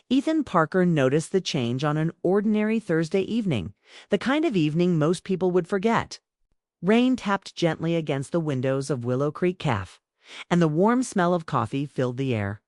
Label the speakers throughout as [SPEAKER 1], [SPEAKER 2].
[SPEAKER 1] Ethan Parker noticed the change on an ordinary Thursday evening, the kind of evening most people would forget. Rain tapped gently against the windows of Willow Creek Cafe, and the warm smell of coffee filled the air.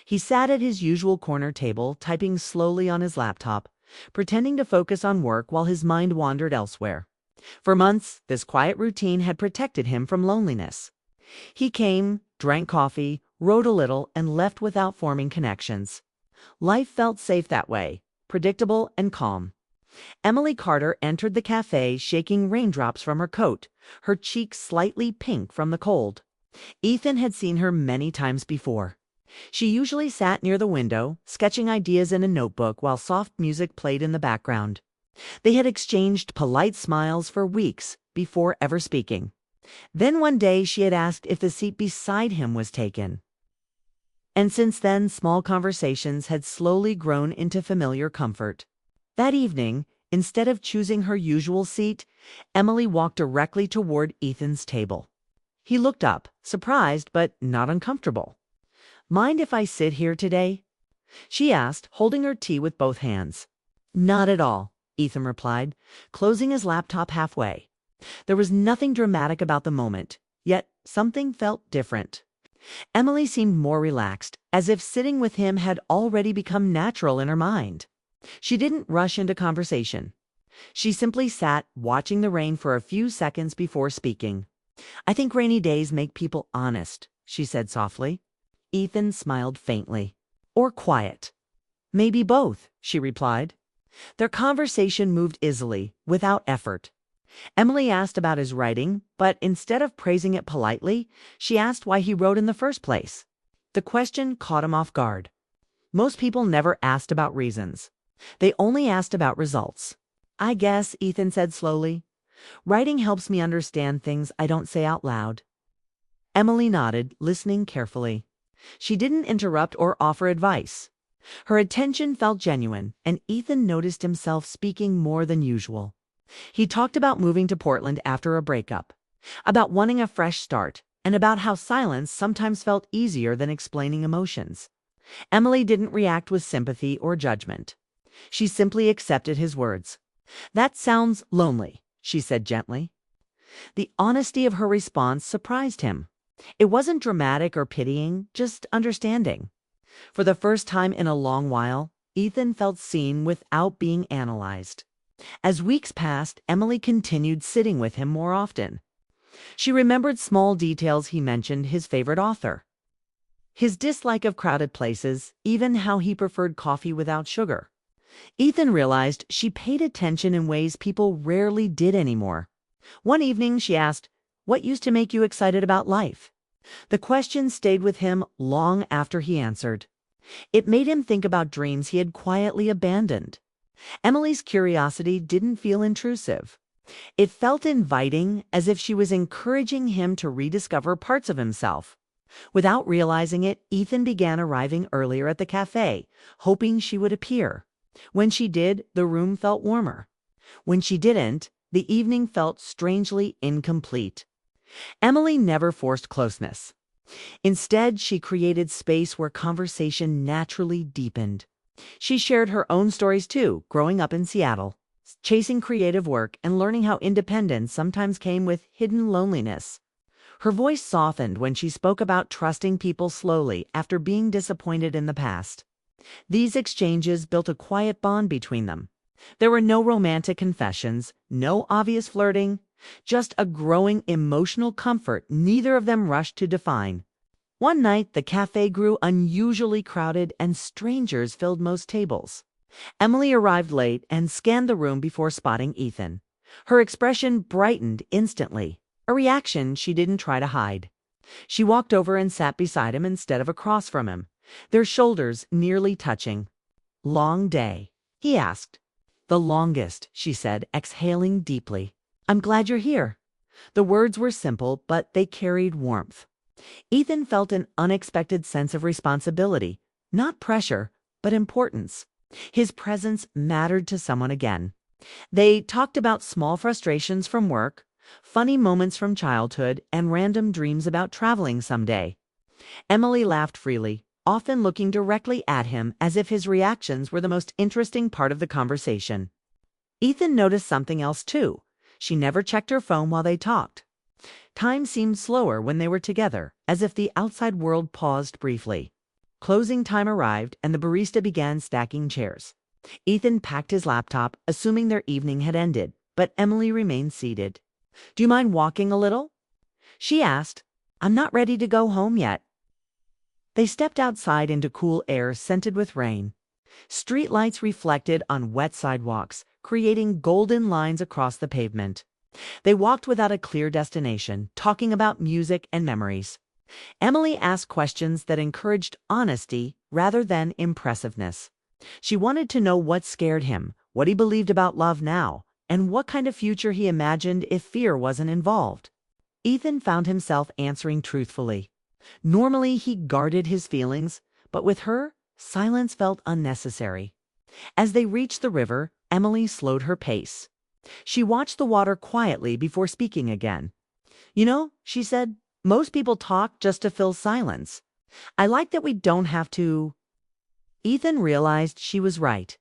[SPEAKER 1] He sat at his usual corner table, typing slowly on his laptop, pretending to focus on work while his mind wandered elsewhere. For months, this quiet routine had protected him from loneliness. He came, drank coffee, wrote a little, and left without forming connections. Life felt safe that way, predictable and calm. Emily Carter entered the cafe shaking raindrops from her coat, her cheeks slightly pink from the cold. Ethan had seen her many times before. She usually sat near the window, sketching ideas in a notebook while soft music played in the background. They had exchanged polite smiles for weeks before ever speaking. Then one day she had asked if the seat beside him was taken. And since then, small conversations had slowly grown into familiar comfort. That evening, instead of choosing her usual seat, Emily walked directly toward Ethan's table. He looked up, surprised but not uncomfortable. "Mind if I sit here today?" she asked, holding her tea with both hands. "Not at all," Ethan replied, closing his laptop halfway. There was nothing dramatic about the moment, yet something felt different. Emily seemed more relaxed, as if sitting with him had already become natural in her mind. She didn't rush into conversation. She simply sat, watching the rain for a few seconds before speaking. "I think rainy days make people honest," she said softly. Ethan smiled faintly. "Or quiet." "Maybe both," she replied. Their conversation moved easily, without effort. Emily asked about his writing, but instead of praising it politely, she asked why he wrote in the first place. The question caught him off guard. Most people never asked about reasons. They only asked about results. "I guess," Ethan said slowly, "writing helps me understand things I don't say out loud." Emily nodded, listening carefully. She didn't interrupt or offer advice. Her attention felt genuine, and Ethan noticed himself speaking more than usual. He talked about moving to Portland after a breakup, about wanting a fresh start, and about how silence sometimes felt easier than explaining emotions. Emily didn't react with sympathy or judgment. She simply accepted his words. "That sounds lonely," she said gently. The honesty of her response surprised him. It wasn't dramatic or pitying, just understanding. For the first time in a long while, Ethan felt seen without being analyzed. As weeks passed, Emily continued sitting with him more often. She remembered small details he mentioned his favorite author, his dislike of crowded places, even how he preferred coffee without sugar. Ethan realized she paid attention in ways people rarely did anymore. One evening she asked, "What used to make you excited about life?" The question stayed with him long after he answered. It made him think about dreams he had quietly abandoned. Emily's curiosity didn't feel intrusive. It felt inviting, as if she was encouraging him to rediscover parts of himself. Without realizing it, Ethan began arriving earlier at the cafe, hoping she would appear. When she did, the room felt warmer. When she didn't, the evening felt strangely incomplete. Emily never forced closeness. Instead, she created space where conversation naturally deepened. She shared her own stories too, growing up in Seattle, chasing creative work and learning how independence sometimes came with hidden loneliness. Her voice softened when she spoke about trusting people slowly after being disappointed in the past. These exchanges built a quiet bond between them. There were no romantic confessions, no obvious flirting, just a growing emotional comfort neither of them rushed to define. One night, the cafe grew unusually crowded and strangers filled most tables. Emily arrived late and scanned the room before spotting Ethan. Her expression brightened instantly, a reaction she didn't try to hide. She walked over and sat beside him instead of across from him, their shoulders nearly touching. "Long day?" he asked. "The longest," she said, exhaling deeply. "I'm glad you're here." The words were simple, but they carried warmth. Ethan felt an unexpected sense of responsibility, not pressure, but importance. His presence mattered to someone again. They talked about small frustrations from work, funny moments from childhood, and random dreams about traveling someday. Emily laughed freely, often looking directly at him as if his reactions were the most interesting part of the conversation. Ethan noticed something else too. She never checked her phone while they talked. Time seemed slower when they were together, as if the outside world paused briefly. Closing time arrived, and the barista began stacking chairs. Ethan packed his laptop, assuming their evening had ended, but Emily remained seated. "Do you mind walking a little?" she asked. "I'm not ready to go home yet." They stepped outside into cool air scented with rain. Street lights reflected on wet sidewalks, creating golden lines across the pavement. They walked without a clear destination, talking about music and memories. Emily asked questions that encouraged honesty rather than impressiveness. She wanted to know what scared him, what he believed about love now, and what kind of future he imagined if fear wasn't involved. Ethan found himself answering truthfully. Normally, he guarded his feelings, but with her, silence felt unnecessary. As they reached the river, Emily slowed her pace. She watched the water quietly before speaking again. "You know," she said, "most people talk just to fill silence. I like that we don't have to." Ethan realized she was right.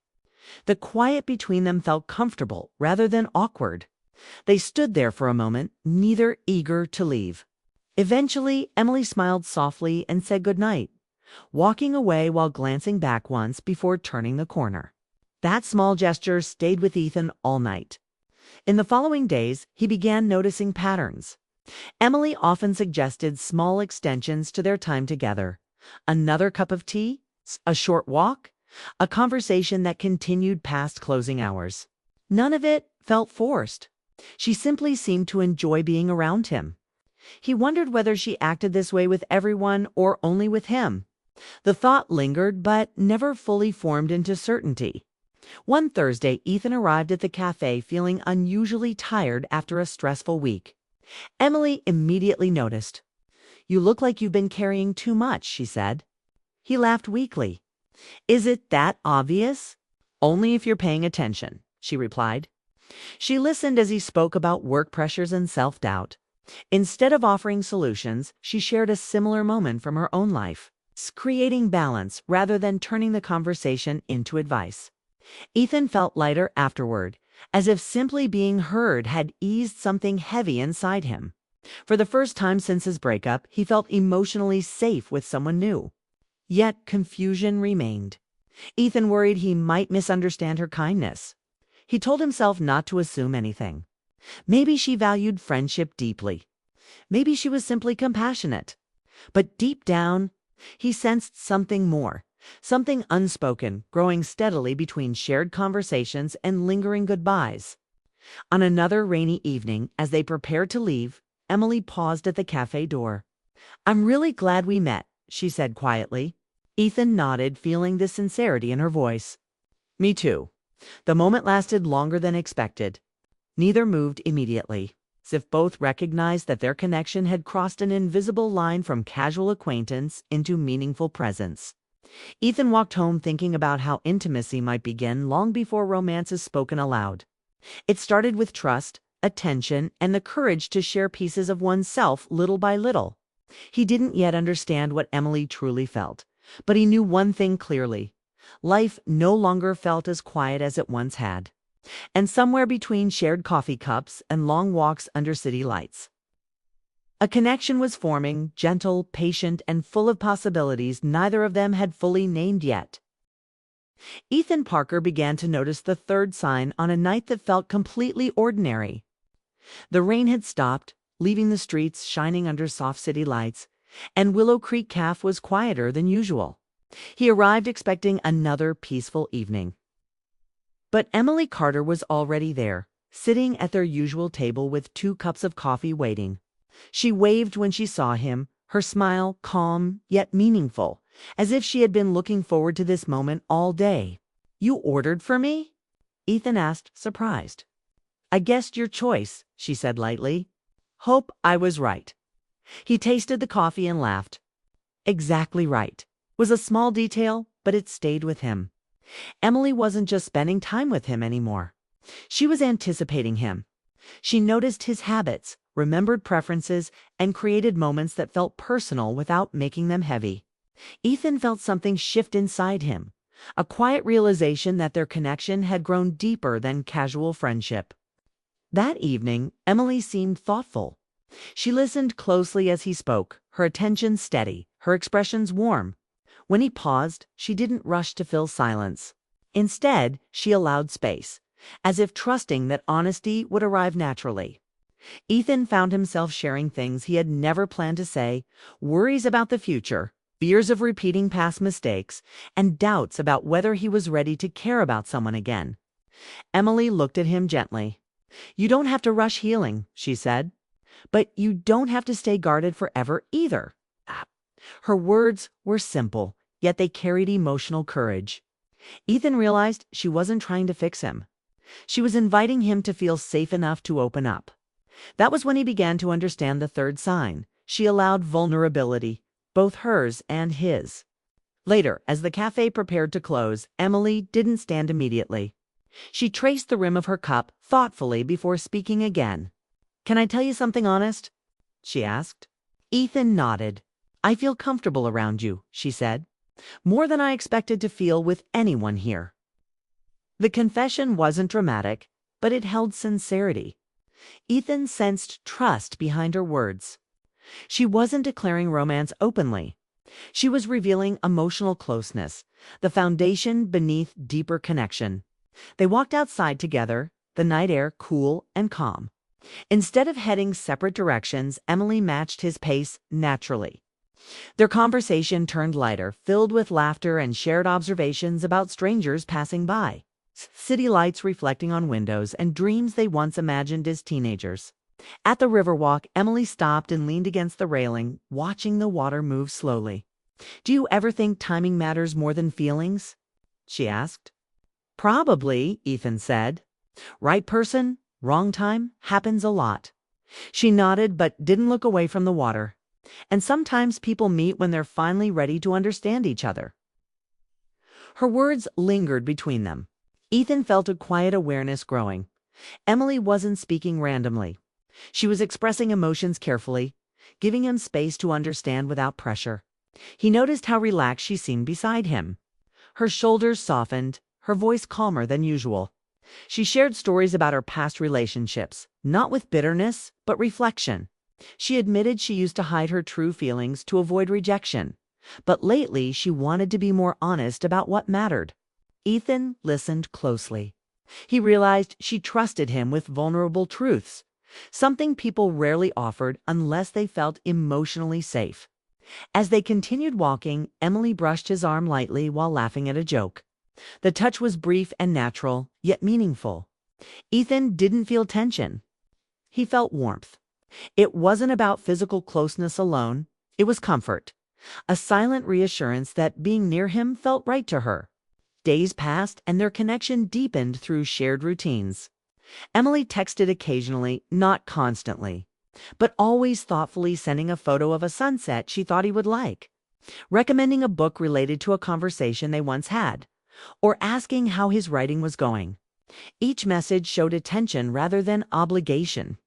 [SPEAKER 1] The quiet between them felt comfortable rather than awkward. They stood there for a moment, neither eager to leave. Eventually, Emily smiled softly and said goodnight, walking away while glancing back once before turning the corner. That small gesture stayed with Ethan all night. In the following days, he began noticing patterns. Emily often suggested small extensions to their time together. Another cup of tea, a short walk, a conversation that continued past closing hours. None of it felt forced. She simply seemed to enjoy being around him. He wondered whether she acted this way with everyone or only with him. The thought lingered but never fully formed into certainty. One Thursday, Ethan arrived at the cafe feeling unusually tired after a stressful week. Emily immediately noticed. "You look like you've been carrying too much," she said. He laughed weakly. "Is it that obvious?" "Only if you're paying attention," she replied. She listened as he spoke about work pressures and self-doubt. Instead of offering solutions, she shared a similar moment from her own life, creating balance rather than turning the conversation into advice. Ethan felt lighter afterward, as if simply being heard had eased something heavy inside him. For the first time since his breakup, he felt emotionally safe with someone new. Yet confusion remained. Ethan worried he might misunderstand her kindness. He told himself not to assume anything. Maybe she valued friendship deeply. Maybe she was simply compassionate. But deep down, he sensed something more, something unspoken, growing steadily between shared conversations and lingering goodbyes. On another rainy evening, as they prepared to leave, Emily paused at the cafe door. "I'm really glad we met," she said quietly. Ethan nodded, feeling the sincerity in her voice. "Me too." The moment lasted longer than expected. Neither moved immediately, as if both recognized that their connection had crossed an invisible line from casual acquaintance into meaningful presence. Ethan walked home thinking about how intimacy might begin long before romance is spoken aloud. It started with trust, attention, and the courage to share pieces of oneself little by little. He didn't yet understand what Emily truly felt, but he knew one thing clearly. Life no longer felt as quiet as it once had. And somewhere between shared coffee cups and long walks under city lights, a connection was forming, gentle, patient, and full of possibilities neither of them had fully named yet. Ethan Parker began to notice the third sign on a night that felt completely ordinary. The rain had stopped, leaving the streets shining under soft city lights, and Willow Creek Cafe was quieter than usual. He arrived expecting another peaceful evening. But Emily Carter was already there, sitting at their usual table with 2 cups of coffee waiting. She waved when she saw him, her smile calm yet meaningful, as if she had been looking forward to this moment all day. "You ordered for me?" Ethan asked, surprised. "I guessed your choice," she said lightly. "Hope I was right." He tasted the coffee and laughed. Exactly right. It was a small detail, but it stayed with him. Emily wasn't just spending time with him anymore. She was anticipating him. She noticed his habits, remembered preferences, and created moments that felt personal without making them heavy. Ethan felt something shift inside him, a quiet realization that their connection had grown deeper than casual friendship. That evening, Emily seemed thoughtful. She listened closely as he spoke, her attention steady, her expressions warm. When he paused, she didn't rush to fill silence. Instead, she allowed space, as if trusting that honesty would arrive naturally. Ethan found himself sharing things he had never planned to say, worries about the future, fears of repeating past mistakes, and doubts about whether he was ready to care about someone again. Emily looked at him gently. "You don't have to rush healing," she said. "But you don't have to stay guarded forever either." Her words were simple, yet they carried emotional courage. Ethan realized she wasn't trying to fix him. She was inviting him to feel safe enough to open up. That was when he began to understand the third sign. She allowed vulnerability, both hers and his. Later, as the cafe prepared to close, Emily didn't stand immediately. She traced the rim of her cup thoughtfully before speaking again. "Can I tell you something honest?" she asked. Ethan nodded. "I feel comfortable around you," she said. "More than I expected to feel with anyone here." The confession wasn't dramatic, but it held sincerity. Ethan sensed trust behind her words. She wasn't declaring romance openly. She was revealing emotional closeness, the foundation beneath deeper connection. They walked outside together, the night air cool and calm. Instead of heading separate directions, Emily matched his pace naturally. Their conversation turned lighter, filled with laughter and shared observations about strangers passing by, city lights reflecting on windows, and dreams they once imagined as teenagers. At the Riverwalk, Emily stopped and leaned against the railing, watching the water move slowly. "Do you ever think timing matters more than feelings?" she asked. "Probably," Ethan said. "Right person, wrong time happens a lot." She nodded but didn't look away from the water. "And sometimes people meet when they're finally ready to understand each other." Her words lingered between them. Ethan felt a quiet awareness growing. Emily wasn't speaking randomly. She was expressing emotions carefully, giving him space to understand without pressure. He noticed how relaxed she seemed beside him. Her shoulders softened, her voice calmer than usual. She shared stories about her past relationships, not with bitterness, but reflection. She admitted she used to hide her true feelings to avoid rejection, but lately she wanted to be more honest about what mattered. Ethan listened closely. He realized she trusted him with vulnerable truths, something people rarely offered unless they felt emotionally safe. As they continued walking, Emily brushed his arm lightly while laughing at a joke. The touch was brief and natural, yet meaningful. Ethan didn't feel tension. He felt warmth. It wasn't about physical closeness alone. It was comfort, a silent reassurance that being near him felt right to her. Days passed, and their connection deepened through shared routines. Emily texted occasionally, not constantly, but always thoughtfully sending a photo of a sunset she thought he would like, recommending a book related to a conversation they once had, or asking how his writing was going. Each message showed attention rather than obligation.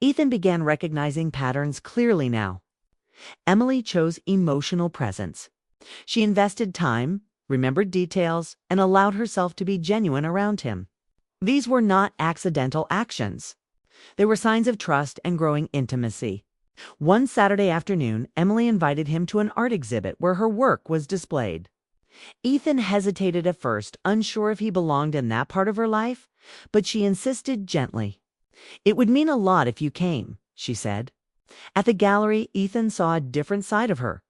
[SPEAKER 1] Ethan began recognizing patterns clearly now. Emily chose emotional presence. She invested time, remembered details, and allowed herself to be genuine around him. These were not accidental actions. They were signs of trust and growing intimacy. One Saturday afternoon, Emily invited him to an art exhibit where her work was displayed. Ethan hesitated at first, unsure if he belonged in that part of her life, but she insisted gently. "It would mean a lot if you came," she said. At the gallery, Ethan saw a different side of her.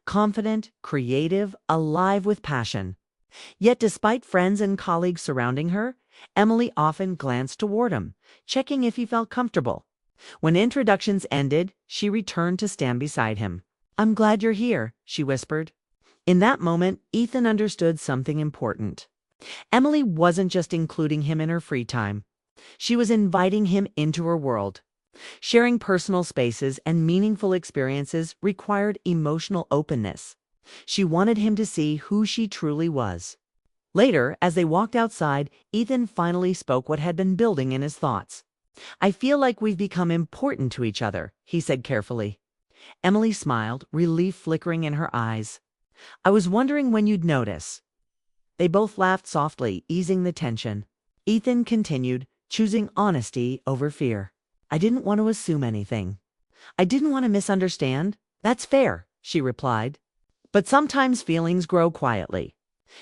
[SPEAKER 1] Confident, creative, alive with passion. Yet despite friends and colleagues surrounding her, Emily often glanced toward him, checking if he felt comfortable. When introductions ended, she returned to stand beside him. "I'm glad you're here," she whispered. In that moment, Ethan understood something important. Emily wasn't just including him in her free time. She was inviting him into her world. Sharing personal spaces and meaningful experiences required emotional openness. She wanted him to see who she truly was. Later, as they walked outside, Ethan finally spoke what had been building in his thoughts. "I feel like we've become important to each other," he said carefully. Emily smiled, relief flickering in her eyes. I was wondering when you'd notice." They both laughed softly, easing the tension. Ethan continued, choosing honesty over fear. "I didn't want to assume anything. I didn't want to misunderstand." "That's fair," she replied. "But sometimes feelings grow quietly.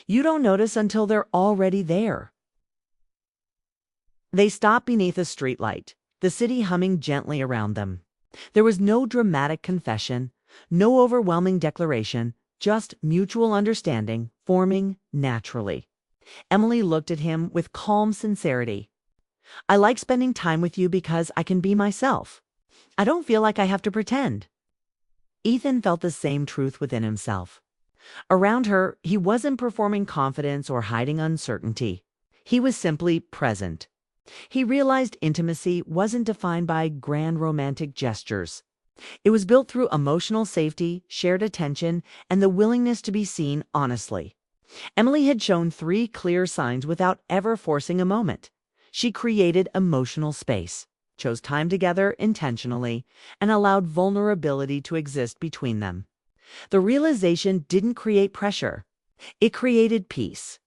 [SPEAKER 1] You don't notice until they're already there." They stopped beneath a streetlight, the city humming gently around them. There was no dramatic confession, no overwhelming declaration, just mutual understanding forming naturally. Emily looked at him with calm sincerity. "I like spending time with you because I can be myself. I don't feel like I have to pretend." Ethan felt the same truth within himself. Around her, he wasn't performing confidence or hiding uncertainty. He was simply present. He realized intimacy wasn't defined by grand romantic gestures. It was built through emotional safety, shared attention, and the willingness to be seen honestly. Emily had shown 3 clear signs without ever forcing a moment. She created emotional space, chose time together intentionally, and allowed vulnerability to exist between them. The realization didn't create pressure. It created peace.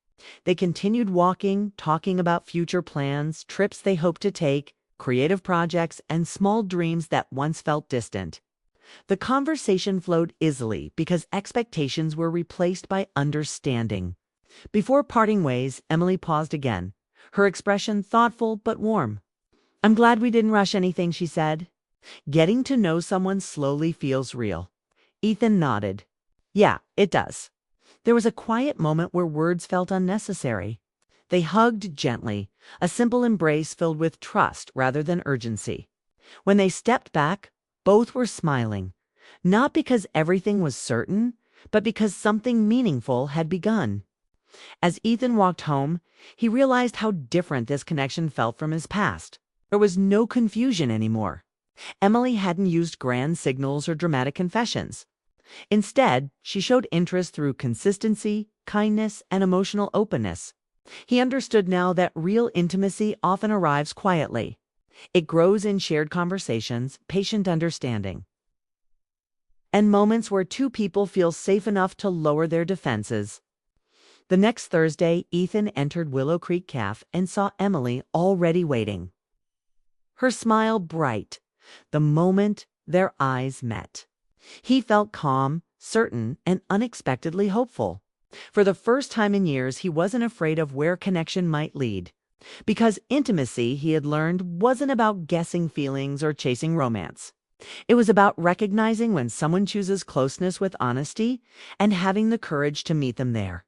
[SPEAKER 1] They continued walking, talking about future plans, trips they hoped to take, creative projects, and small dreams that once felt distant. The conversation flowed easily because expectations were replaced by understanding. Before parting ways, Emily paused again, her expression thoughtful but warm. "I'm glad we didn't rush anything," she said. "Getting to know someone slowly feels real." Ethan nodded. "Yeah, it does." There was a quiet moment where words felt unnecessary. They hugged gently, a simple embrace filled with trust rather than urgency. When they stepped back, both were smiling, not because everything was certain, but because something meaningful had begun. As Ethan walked home, he realized how different this connection felt from his past. There was no confusion anymore. Emily hadn't used grand signals or dramatic confessions. Instead, she showed interest through consistency, kindness, and emotional openness. He understood now that real intimacy often arrives quietly. It grows in shared conversations, patient understanding, and moments where 2 people feel safe enough to lower their defenses. The next Thursday, Ethan entered Willow Creek Cafe and saw Emily already waiting. Her smile bright, the moment their eyes met. He felt calm, certain, and unexpectedly hopeful. For the first time in years, he wasn't afraid of where connection might lead. Because intimacy, he had learned, wasn't about guessing feelings or chasing romance. It was about recognizing when someone chooses closeness with honesty and having the courage to meet them there.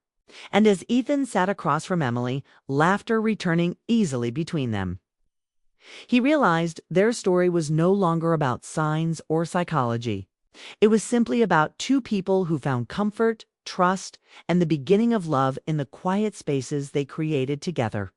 [SPEAKER 1] And as Ethan sat across from Emily, laughter returning easily between them, he realized their story was no longer about signs or psychology. It was simply about 2 people who found comfort, trust, and the beginning of love in the quiet spaces they created together.